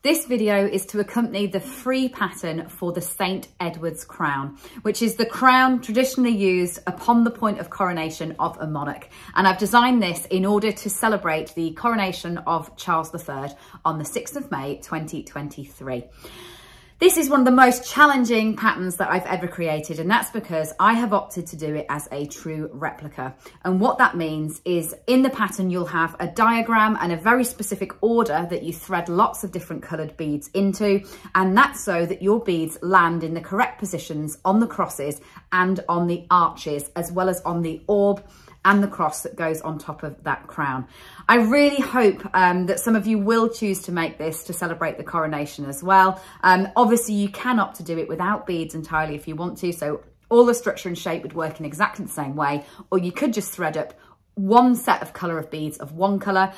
This video is to accompany the free pattern for the St. Edward's crown, which is the crown traditionally used upon the point of coronation of a monarch. And I've designed this in order to celebrate the coronation of Charles III on the 6th of May, 2023. This is one of the most challenging patterns that I've ever created, and that's because I have opted to do it as a true replica. And what that means is in the pattern, you'll have a diagram and a very specific order that you thread lots of different coloured beads into. And that's so that your beads land in the correct positions on the crosses and on the arches, as well as on the orb and the cross that goes on top of that crown. I really hope that some of you will choose to make this to celebrate the coronation as well. Obviously you can opt to do it without beads entirely if you want to, so all the structure and shape would work in exactly the same way, or you could just thread up one set of colour of beads of one colour.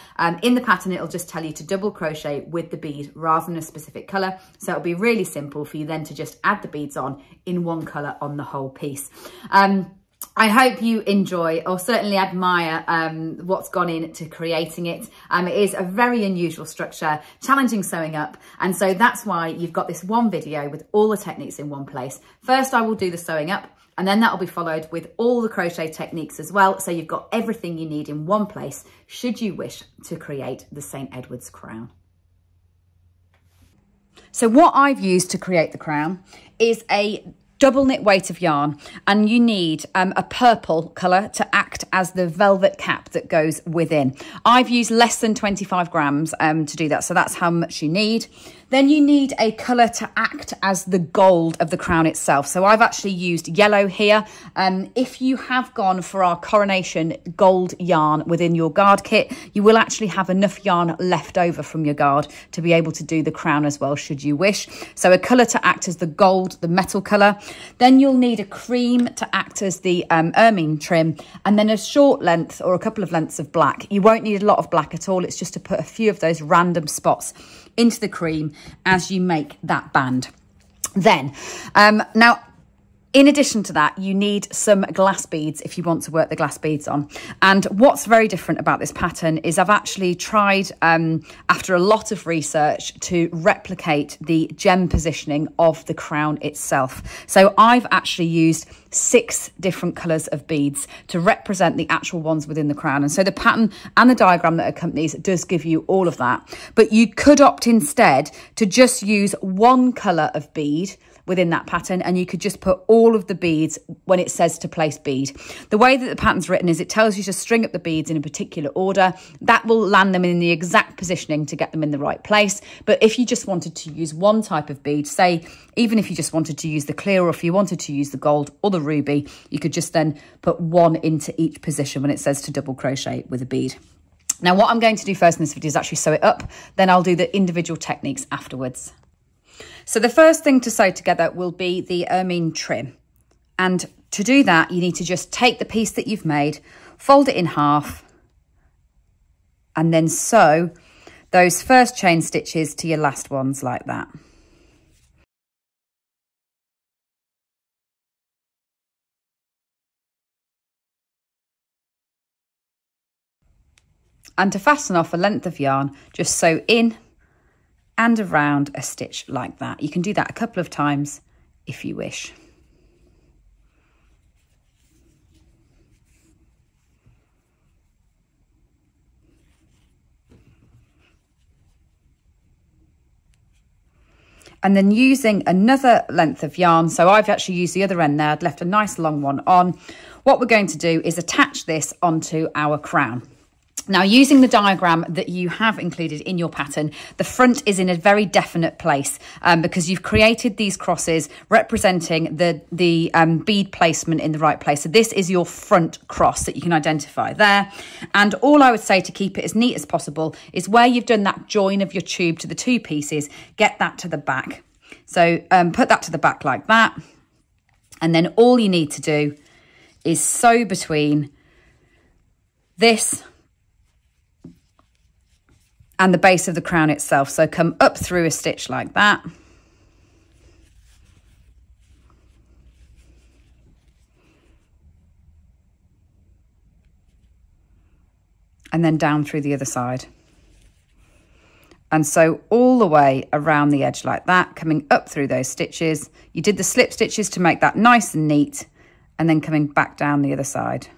In the pattern it'll just tell you to double crochet with the bead rather than a specific colour, so it'll be really simple for you then to just add the beads on in one colour on the whole piece. I hope you enjoy or certainly admire what's gone into creating it. It is a very unusual structure, challenging sewing up, and so that's why you've got this one video with all the techniques in one place. First I will do the sewing up, and then that will be followed with all the crochet techniques as well, so you've got everything you need in one place should you wish to create the St. Edward's crown. So what I've used to create the crown is a double knit weight of yarn, and you need a purple colour to act as the velvet cap that goes within. I've used less than 25 grams to do that, so that's how much you need. Then you need a colour to act as the gold of the crown itself. So I've actually used yellow here. If you have gone for our coronation gold yarn within your guard kit, you will actually have enough yarn left over from your guard to be able to do the crown as well, should you wish. So a colour to act as the gold, the metal colour. Then you'll need a cream to act as the ermine trim, and then a short length or a couple of lengths of black. You won't need a lot of black at all. It's just to put a few of those random spots into the cream as you make that band. Then, now, in addition to that, you need some glass beads if you want to work the glass beads on. And what's very different about this pattern is I've actually tried, after a lot of research, to replicate the gem positioning of the crown itself. So I've actually used 6 different colours of beads to represent the actual ones within the crown. And so the pattern and the diagram that accompanies does give you all of that. But you could opt instead to just use one colour of bead within that pattern, and you could just put all of the beads when it says to place bead. The way that the pattern's written is it tells you to string up the beads in a particular order. That will land them in the exact positioning to get them in the right place. But if you just wanted to use one type of bead, say, even if you just wanted to use the clear, or if you wanted to use the gold or the ruby, you could just then put one into each position when it says to double crochet with a bead. Now, what I'm going to do first in this video is actually sew it up, then I'll do the individual techniques afterwards. So the first thing to sew together will be the ermine trim. And to do that, you need to just take the piece that you've made, fold it in half, and then sew those first chain stitches to your last ones like that. And to fasten off a length of yarn, just sew in and around a stitch like that. You can do that a couple of times if you wish. And then using another length of yarn, so I've actually used the other end there, I'd left a nice long one on. What we're going to do is attach this onto our crown. Now, using the diagram that you have included in your pattern, the front is in a very definite place because you've created these crosses representing the bead placement in the right place. So this is your front cross that you can identify there. And all I would say to keep it as neat as possible is where you've done that join of your tube to the 2 pieces, get that to the back. So put that to the back like that. And then all you need to do is sew between this and the base of the crown itself. So come up through a stitch like that. And then down through the other side. and sew all the way around the edge like that, coming up through those stitches. You did the slip stitches to make that nice and neat, and then coming back down the other side.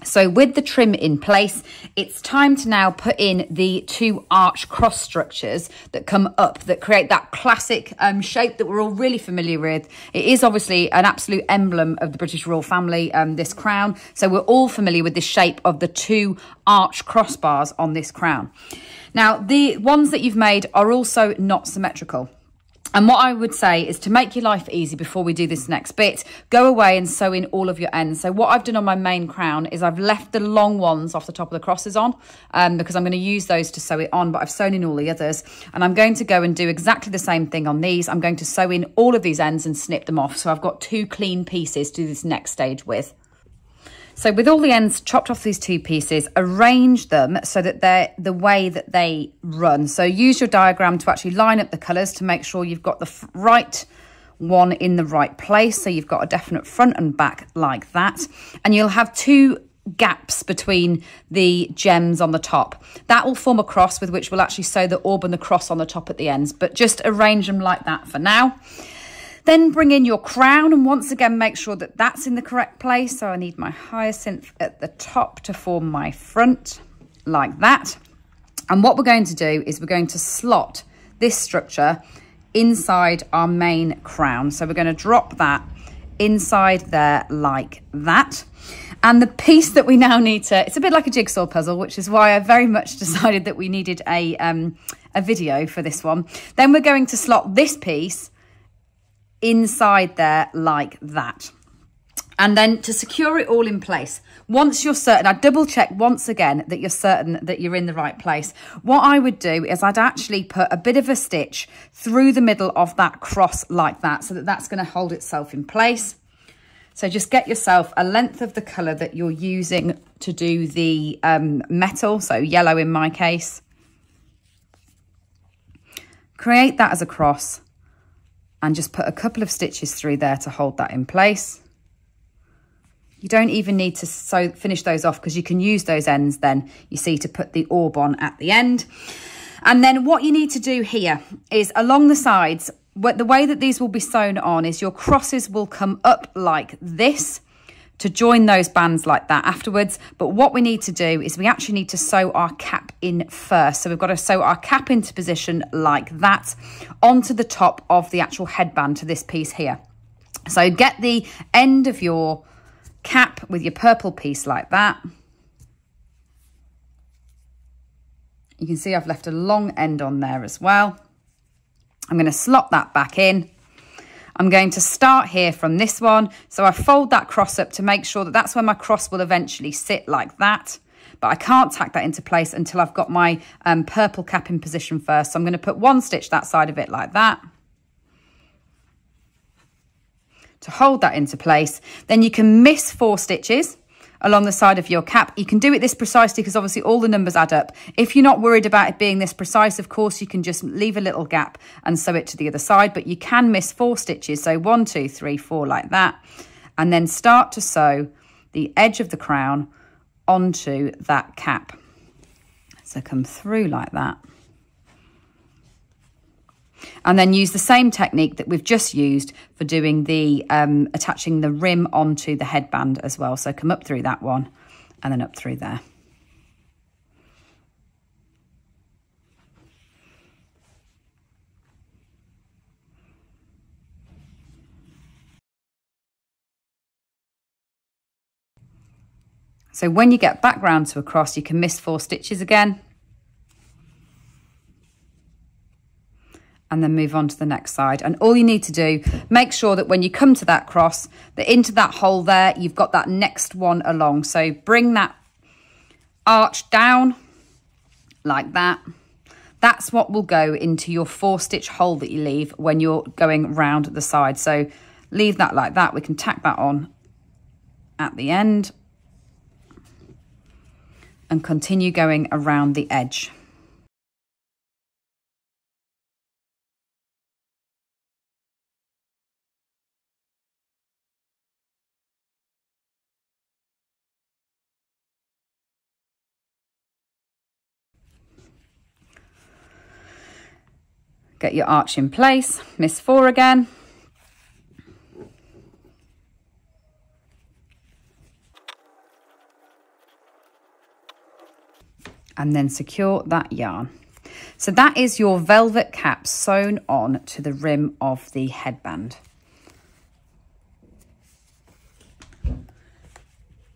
So with the trim in place, it's time to now put in the 2 arch cross structures that come up, that create that classic shape that we're all really familiar with. It is obviously an absolute emblem of the British royal family, this crown. So we're all familiar with the shape of the 2 arch crossbars on this crown. Now, the ones that you've made are also not symmetrical. And what I would say is, to make your life easy before we do this next bit, go away and sew in all of your ends. So what I've done on my main crown is I've left the long ones off the top of the crosses on because I'm going to use those to sew it on, but I've sewn in all the others. And I'm going to go and do exactly the same thing on these. I'm going to sew in all of these ends and snip them off. So I've got 2 clean pieces to do this next stage with. So with all the ends chopped off these 2 pieces, arrange them so that they're the way that they run. So use your diagram to actually line up the colours to make sure you've got the right one in the right place. So you've got a definite front and back like that. And you'll have 2 gaps between the gems on the top. That will form a cross with which we'll actually sew the orb and the cross on the top at the ends. But just arrange them like that for now. Then bring in your crown, and once again make sure that that's in the correct place. So I need my hyacinth at the top to form my front like that. And what we're going to do is we're going to slot this structure inside our main crown. So we're going to drop that inside there like that. And the piece that we now need to, it's a bit like a jigsaw puzzle, which is why I very much decided that we needed a video for this one. Then we're going to slot this piece inside there like that. And then to secure it all in place, once you're certain, I double check once again that you're certain that you're in the right place. What I would do is I'd actually put a bit of a stitch through the middle of that cross like that, so that that's going to hold itself in place. So just get yourself a length of the colour that you're using to do the metal, so yellow in my case. Create that as a cross and just put a couple of stitches through there to hold that in place. You don't even need to finish those off, because you can use those ends then, you see, to put the orb on at the end. And then what you need to do here is along the sides, the way that these will be sewn on is your crosses will come up like this to join those bands like that afterwards. But what we need to do is we actually need to sew our cap in first. So we've got to sew our cap into position like that onto the top of the actual headband to this piece here. So get the end of your cap with your purple piece like that. You can see I've left a long end on there as well. I'm going to slot that back in. I'm going to start here from this one. So I fold that cross up to make sure that that's where my cross will eventually sit like that. But I can't tack that into place until I've got my purple cap in position first. So I'm going to put 1 stitch that side of it like that to hold that into place. Then you can miss 4 stitches along the side of your cap. You can do it this precisely because obviously all the numbers add up. If you're not worried about it being this precise, of course, you can just leave a little gap and sew it to the other side, but you can miss 4 stitches. So 1, 2, 3, 4 like that. And then start to sew the edge of the crown onto that cap. So come through like that. And then use the same technique that we've just used for doing the attaching the rim onto the headband as well. So come up through that one and then up through there. So when you get back round to a cross, you can miss 4 stitches again. And then move on to the next side. And all you need to do, make sure that when you come to that cross, that into that hole there, you've got that next one along. So bring that arch down like that. That's what will go into your 4-stitch hole that you leave when you're going round the side. So leave that like that. We can tack that on at the end and continue going around the edge. Get your arch in place, miss 4 again. And then secure that yarn. So that is your velvet cap sewn on to the rim of the headband.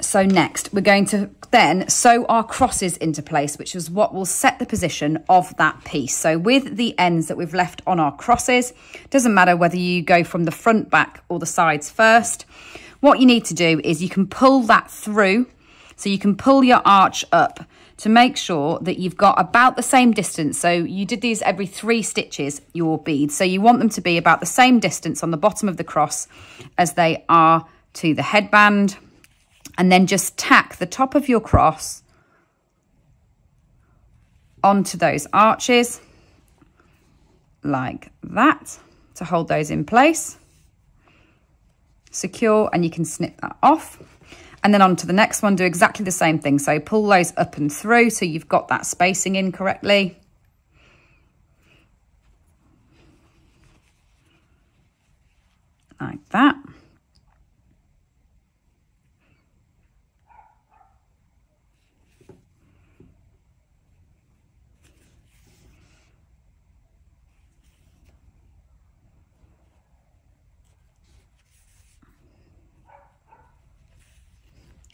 So next, we're going to then sew our crosses into place, which is what will set the position of that piece. So with the ends that we've left on our crosses, doesn't matter whether you go from the front, back, or the sides first. What you need to do is you can pull that through. So you can pull your arch up to make sure that you've got about the same distance. So you did these every 3 stitches, your beads. So you want them to be about the same distance on the bottom of the cross as they are to the headband. And then just tack the top of your cross onto those arches like that to hold those in place. Secure, and you can snip that off. And then on to the next one, do exactly the same thing. So pull those up and through so you've got that spacing in correctly. Like that.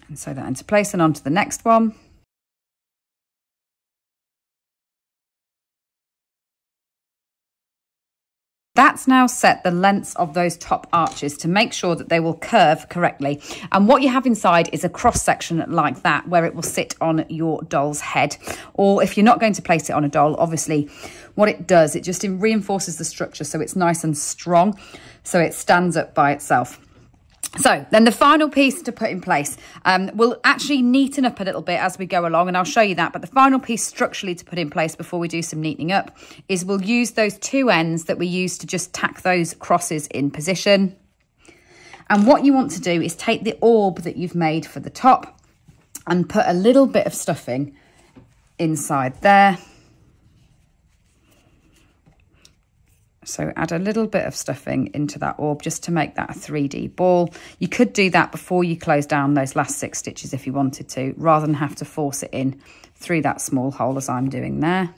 And sew that into place and on to the next one. That's now set the lengths of those top arches to make sure that they will curve correctly. And what you have inside is a cross section like that, where it will sit on your doll's head. Or if you're not going to place it on a doll, obviously what it does, it just reinforces the structure so it's nice and strong, so it stands up by itself. So then the final piece to put in place, we'll actually neaten up a little bit as we go along, and I'll show you that. But the final piece structurally to put in place before we do some neatening up is we'll use those 2 ends that we used to just tack those crosses in position. And what you want to do is take the orb that you've made for the top and put a little bit of stuffing inside there. So add a little bit of stuffing into that orb just to make that a 3D ball. You could do that before you close down those last 6 stitches if you wanted to, rather than have to force it in through that small hole as I'm doing there.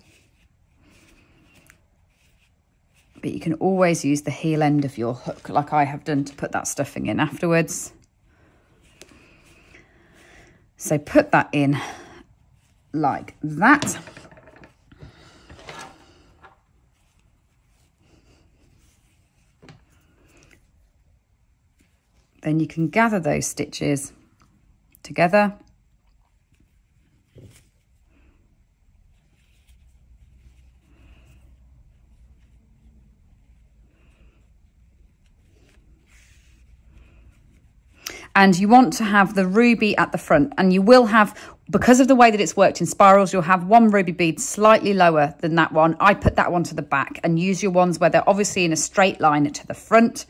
But you can always use the heel end of your hook like I have done to put that stuffing in afterwards. So put that in like that. Then you can gather those stitches together. And you want to have the ruby at the front, and you will have, because of the way that it's worked in spirals, you'll have one ruby bead slightly lower than that one. I put that one to the back, and use your ones where they're obviously in a straight line to the front.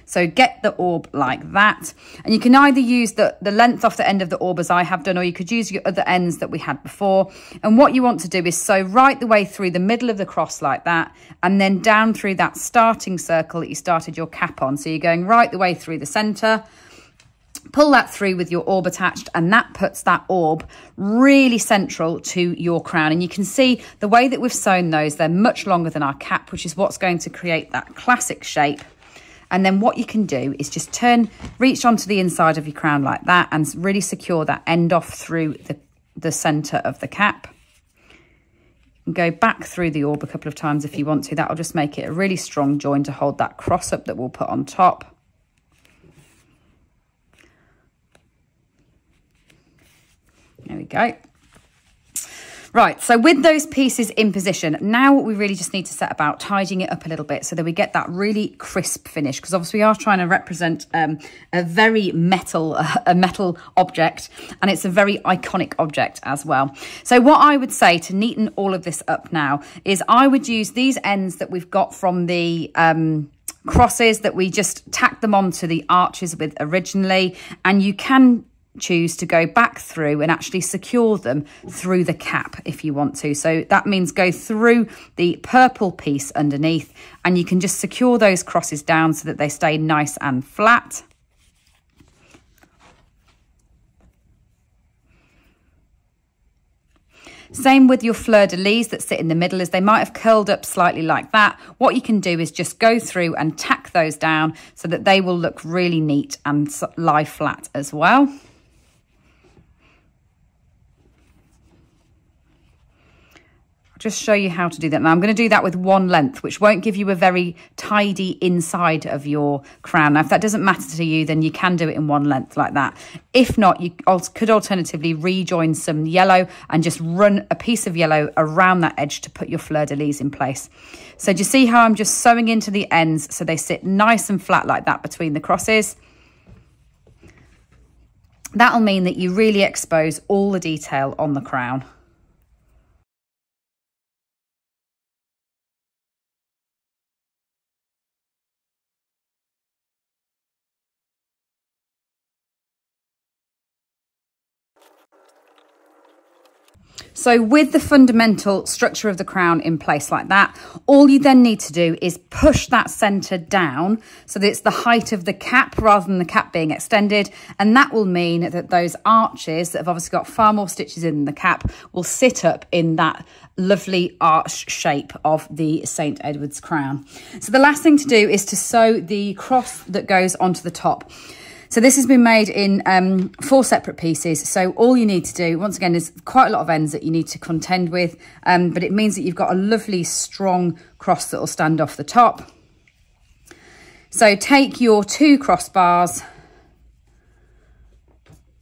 So get the orb like that. And you can either use the length off the end of the orb as I have done, or you could use your other ends that we had before. And what you want to do is sew right the way through the middle of the cross like that, and then down through that starting circle that you started your cap on. So you're going right the way through the center. Pull that through with your orb attached, and that puts that orb really central to your crown. And you can see the way that we've sewn those, they're much longer than our cap, which is what's going to create that classic shape. And then what you can do is just reach onto the inside of your crown like that and really secure that end off through the center of the cap. And go back through the orb a couple of times if you want to. That'll just make it a really strong join to hold that cross up that we'll put on top. There we go. Right, so with those pieces in position, now we really just need to set about tidying it up a little bit so that we get that really crisp finish, because obviously we are trying to represent a very metal object, and it's a very iconic object as well. So what I would say to neaten all of this up now is I would use these ends that we've got from the crosses that we just tacked them onto the arches with originally, and you can choose to go back through and actually secure them through the cap if you want to. So that means go through the purple piece underneath, and you can just secure those crosses down so that they stay nice and flat. Same with your fleur-de-lis that sit in the middle, as they might have curled up slightly like that. What you can do is just go through and tack those down so that they will look really neat and lie flat as well. Just show you how to do that. Now I'm going to do that with one length, which won't give you a very tidy inside of your crown. Now, if that doesn't matter to you, then you can do it in one length like that. If not, you could alternatively rejoin some yellow and just run a piece of yellow around that edge to put your fleur-de-lis in place. So do you see how I'm just sewing into the ends so they sit nice and flat like that between the crosses? That'll mean that you really expose all the detail on the crown. So with the fundamental structure of the crown in place like that, all you then need to do is push that centre down so that it's the height of the cap rather than the cap being extended. And that will mean that those arches that have obviously got far more stitches in the cap will sit up in that lovely arch shape of the St. Edward's crown. So the last thing to do is to sew the cross that goes onto the top. So this has been made in 4 separate pieces. So all you need to do, once again, there's quite a lot of ends that you need to contend with, but it means that you've got a lovely strong cross that will stand off the top. So take your 2 crossbars.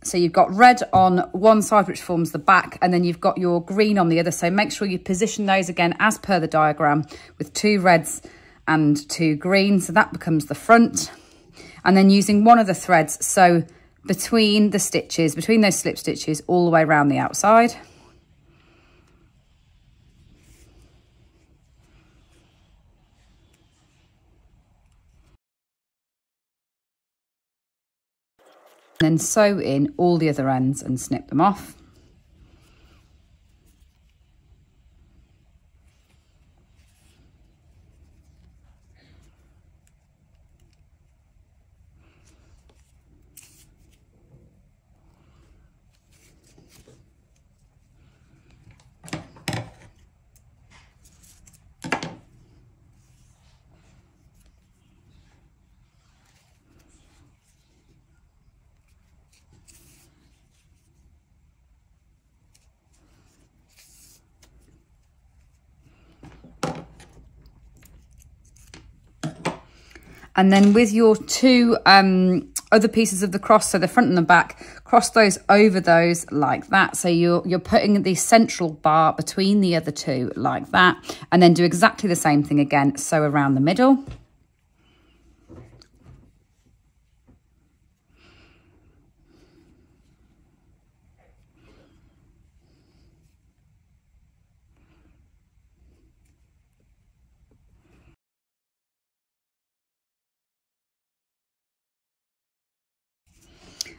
So you've got red on one side, which forms the back, and then you've got your green on the other. So make sure you position those again as per the diagram with 2 reds and 2 greens. So that becomes the front. And then using one of the threads, so between the stitches, between those slip stitches, all the way around the outside. And then sew in all the other ends and snip them off. And then with your 2 other pieces of the cross, so the front and the back, cross those over those like that. So you're putting the central bar between the other 2 like that. And then do exactly the same thing again, sew around the middle.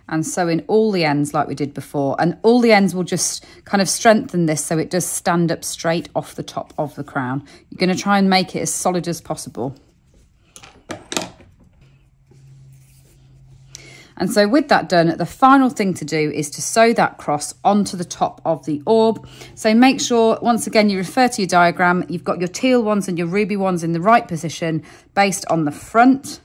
And sew in all the ends like we did before. And all the ends will just kind of strengthen this so it does stand up straight off the top of the crown. You're going to try and make it as solid as possible. And so with that done, the final thing to do is to sew that cross onto the top of the orb. So make sure, once again, you refer to your diagram, you've got your teal ones and your ruby ones in the right position based on the front,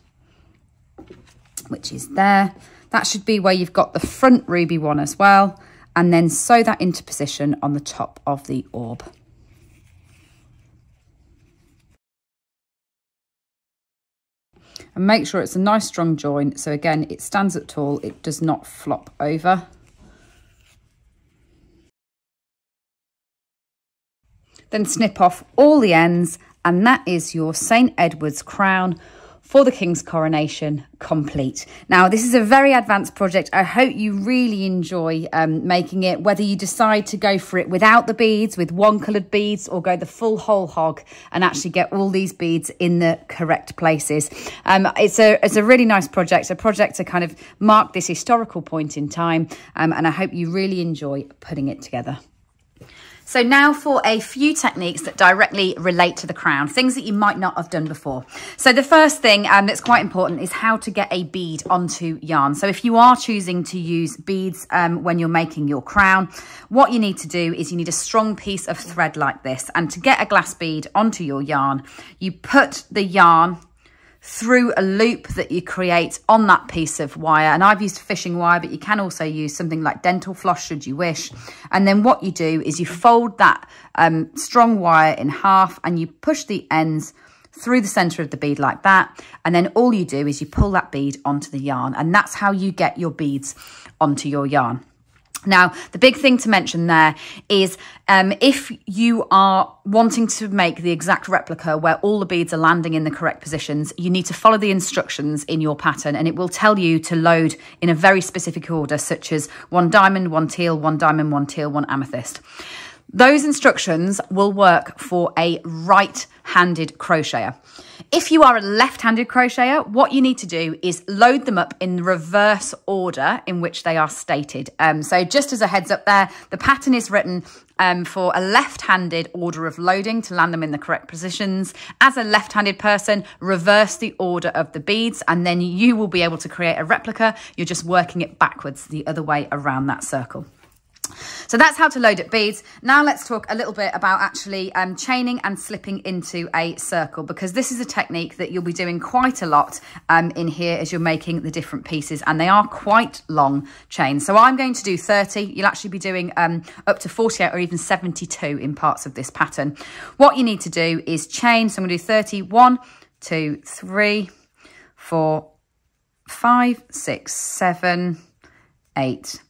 which is there. That should be where you've got the front ruby one as well, and then sew that into position on the top of the orb. And make sure it's a nice strong join, so again it stands up tall, it does not flop over. Then snip off all the ends, and that is your St. Edward's crown for the King's coronation complete. Now, this is a very advanced project. I hope you really enjoy making it, whether you decide to go for it without the beads, with one coloured beads, or go the full whole hog and actually get all these beads in the correct places. It's a really nice project, a project to kind of mark this historical point in time, and I hope you really enjoy putting it together. So now for a few techniques that directly relate to the crown, things that you might not have done before. So the first thing that's quite important is how to get a bead onto yarn. So if you are choosing to use beads when you're making your crown, what you need to do is you need a strong piece of thread like this. And to get a glass bead onto your yarn, you put the yarn through a loop that you create on that piece of wire. And I've used fishing wire, but you can also use something like dental floss should you wish. And then what you do is you fold that strong wire in half and you push the ends through the center of the bead like that. And then all you do is you pull that bead onto the yarn, and that's how you get your beads onto your yarn. Now, the big thing to mention there is if you are wanting to make the exact replica where all the beads are landing in the correct positions, you need to follow the instructions in your pattern, and it will tell you to load in a very specific order, such as 1 diamond, 1 teal, 1 diamond, 1 teal, 1 amethyst. Those instructions will work for a right-handed crocheter. If you are a left-handed crocheter, what you need to do is load them up in the reverse order in which they are stated. So just as a heads up there, the pattern is written for a left-handed order of loading to land them in the correct positions. As a left-handed person, reverse the order of the beads, and then you will be able to create a replica. You're just working it backwards the other way around that circle. So that's how to load up beads. Now let's talk a little bit about actually chaining and slipping into a circle, because this is a technique that you'll be doing quite a lot in here as you're making the different pieces, and they are quite long chains. So I'm going to do 30. You'll actually be doing up to 48 or even 72 in parts of this pattern. What you need to do is chain. So I'm going to do 30. 1, 2, 3, 4, 5, 6, 7, 8,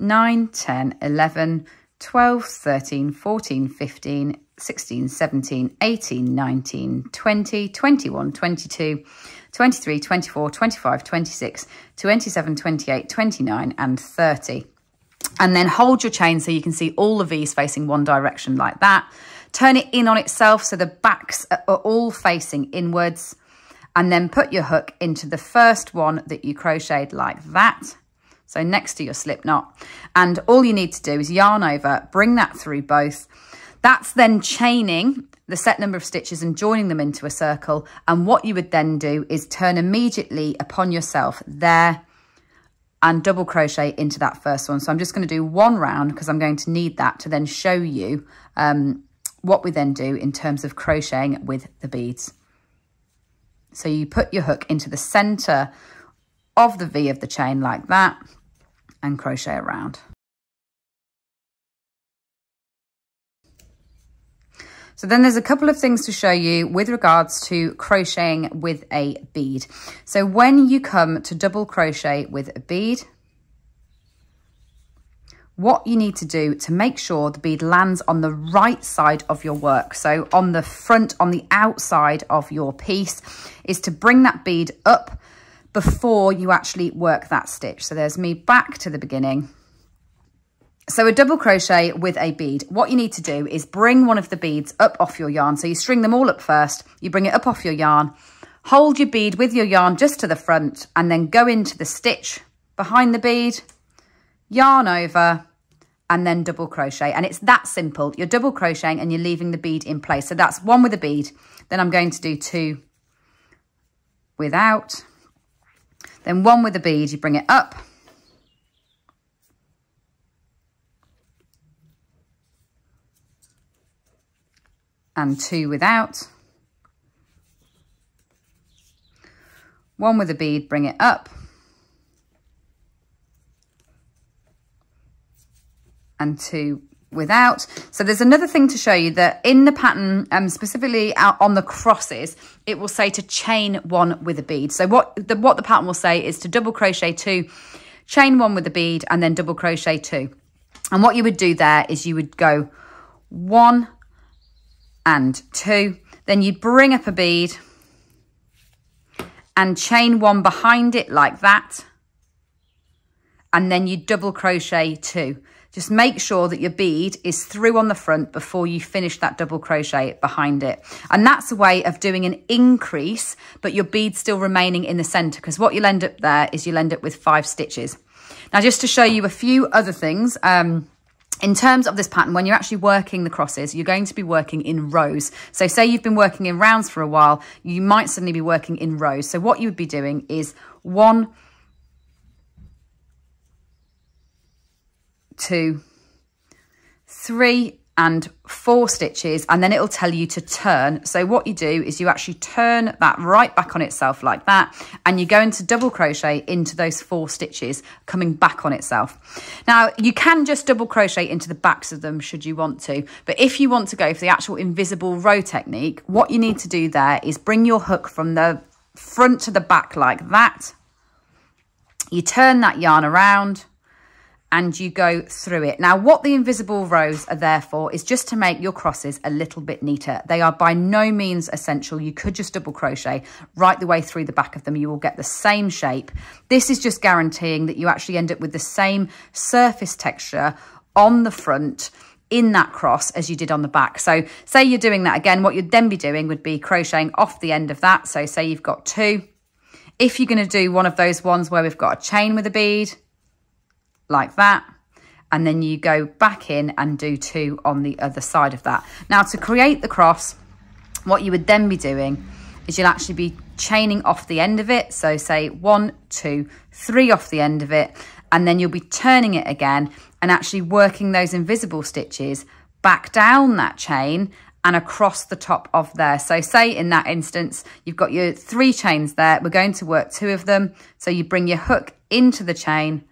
9, 10, 11, 12, 13, 14, 15, 16, 17, 18, 19, 20, 21, 22, 23, 24, 25, 26, 27, 28, 29, and 30. And then hold your chain so you can see all the V's facing one direction like that. Turn it in on itself so the backs are all facing inwards. And then put your hook into the first one that you crocheted like that. So next to your slip knot, and all you need to do is yarn over, bring that through both. That's then chaining the set number of stitches and joining them into a circle. And what you would then do is turn immediately upon yourself there and double crochet into that first one. So I'm just going to do one round because I'm going to need that to then show you what we then do in terms of crocheting with the beads. So you put your hook into the center of the V of the chain like that, and crochet around. So then there's a couple of things to show you with regards to crocheting with a bead. So when you come to double crochet with a bead, what you need to do to make sure the bead lands on the right side of your work, so on the front, on the outside of your piece, is to bring that bead up before you actually work that stitch. So there's me back to the beginning. So a double crochet with a bead, what you need to do is bring one of the beads up off your yarn. So you string them all up first, you bring it up off your yarn, hold your bead with your yarn just to the front, and then go into the stitch behind the bead, yarn over, and then double crochet. And it's that simple. You're double crocheting and you're leaving the bead in place. So that's one with a bead. Then I'm going to do 2 without. Then 1 with a bead, you bring it up. And 2 without. 1 with a bead, bring it up. And 2 without. So there's another thing to show you, that in the pattern, specifically out on the crosses, it will say to chain 1 with a bead. So what the pattern will say is to double crochet 2, chain 1 with a bead, and then double crochet 2. And what you would do there is you would go 1 and 2, then you'd bring up a bead, and chain one behind it like that. And then you double crochet 2. Just make sure that your bead is through on the front before you finish that double crochet behind it. And that's a way of doing an increase, but your bead's still remaining in the center, because what you'll end up there is you'll end up with 5 stitches. Now, just to show you a few other things, in terms of this pattern, when you're actually working the crosses, you're going to be working in rows. So say you've been working in rounds for a while, you might suddenly be working in rows. So what you would be doing is 1, 2, 3 and 4 stitches, and then it'll tell you to turn. So what you do is you actually turn that right back on itself like that, and you go into double crochet into those 4 stitches coming back on itself. Now you can just double crochet into the backs of them should you want to, but if you want to go for the actual invisible row technique, what you need to do there is bring your hook from the front to the back like that. You turn that yarn around and you go through it. Now, what the invisible rows are there for is just to make your crosses a little bit neater. They are by no means essential. You could just double crochet right the way through the back of them. You will get the same shape. This is just guaranteeing that you actually end up with the same surface texture on the front in that cross as you did on the back. So say you're doing that again, what you'd then be doing would be crocheting off the end of that. So say you've got 2. If you're going to do one of those ones where we've got a chain with a bead, like that, and then you go back in and do 2 on the other side of that. Now, to create the cross, what you would then be doing is you'll actually be chaining off the end of it. So say 1, 2, 3 off the end of it, and then you'll be turning it again and actually working those invisible stitches back down that chain and across the top of there. So say in that instance, you've got your 3 chains there. We're going to work 2 of them. So you bring your hook into the chain,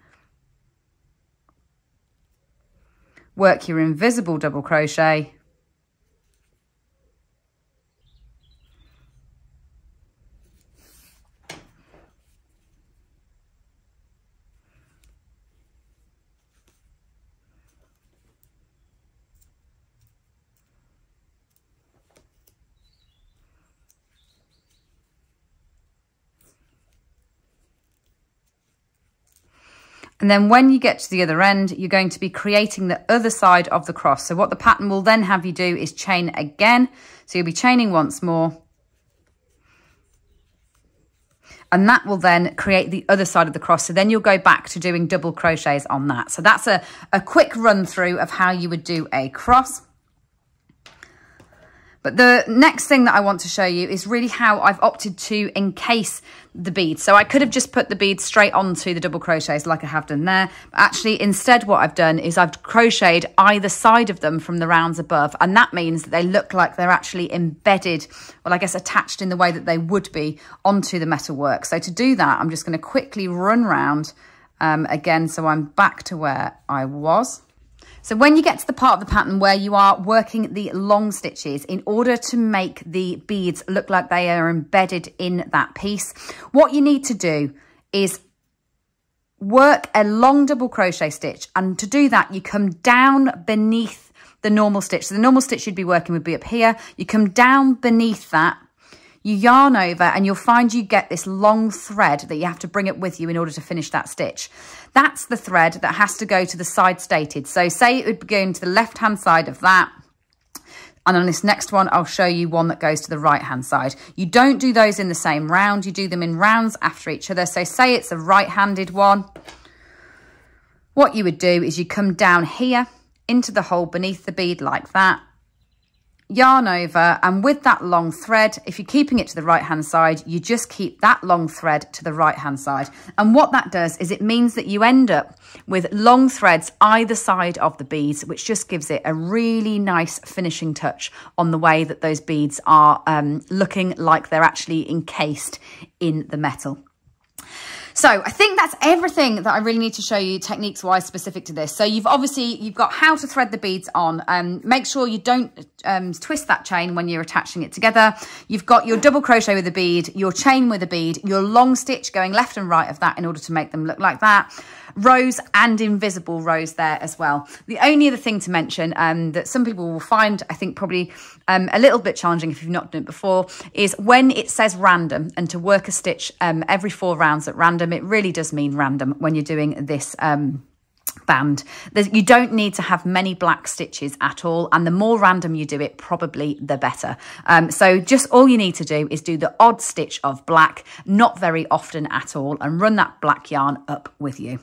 work your invisible double crochet, and then when you get to the other end, you're going to be creating the other side of the cross. So what the pattern will then have you do is chain again. So you'll be chaining once more. And that will then create the other side of the cross. So then you'll go back to doing double crochets on that. So that's a quick run through of how you would do a cross. But the next thing that I want to show you is really how I've opted to encase the beads. So I could have just put the beads straight onto the double crochets like I have done there. But actually, instead, what I've done is I've crocheted either side of them from the rounds above. And that means that they look like they're actually embedded, well, I guess attached in the way that they would be onto the metalwork. So to do that, I'm just going to quickly run round again. So I'm back to where I was. So when you get to the part of the pattern where you are working the long stitches, in order to make the beads look like they are embedded in that piece, what you need to do is work a long double crochet stitch. And to do that, you come down beneath the normal stitch. So the normal stitch you'd be working would be up here. You come down beneath that, you yarn over, and you'll find you get this long thread that you have to bring it with you in order to finish that stitch. That's the thread that has to go to the side stated. So say it would be going to the left-hand side of that. And on this next one, I'll show you one that goes to the right-hand side. You don't do those in the same round. You do them in rounds after each other. So say it's a right-handed one. What you would do is you come down here into the hole beneath the bead like that. Yarn over, and with that long thread, if you're keeping it to the right hand side, you just keep that long thread to the right hand side. And what that does is it means that you end up with long threads either side of the beads, which just gives it a really nice finishing touch on the way that those beads are looking like they're actually encased in the metal. So I think that's everything that I really need to show you techniques wise specific to this. So you've got how to thread the beads on. Make sure you don't twist that chain when you're attaching it together. You've got your double crochet with a bead, your chain with a bead, your long stitch going left and right of that in order to make them look like that. rows and invisible rows there as well. The only other thing to mention that some people will find, I think probably a little bit challenging if you've not done it before, is when it says random and to work a stitch every 4 rounds at random, it really does mean random when you're doing this band. You don't need to have many black stitches at all, and the more random you do it, probably the better. So just all you need to do is do the odd stitch of black, not very often at all, and run that black yarn up with you.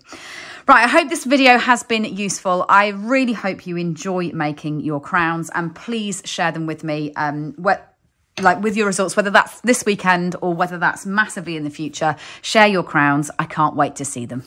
Right, I hope this video has been useful. I really hope you enjoy making your crowns, and please share them with me with your results, whether that's this weekend or whether that's massively in the future. Share your crowns. I can't wait to see them.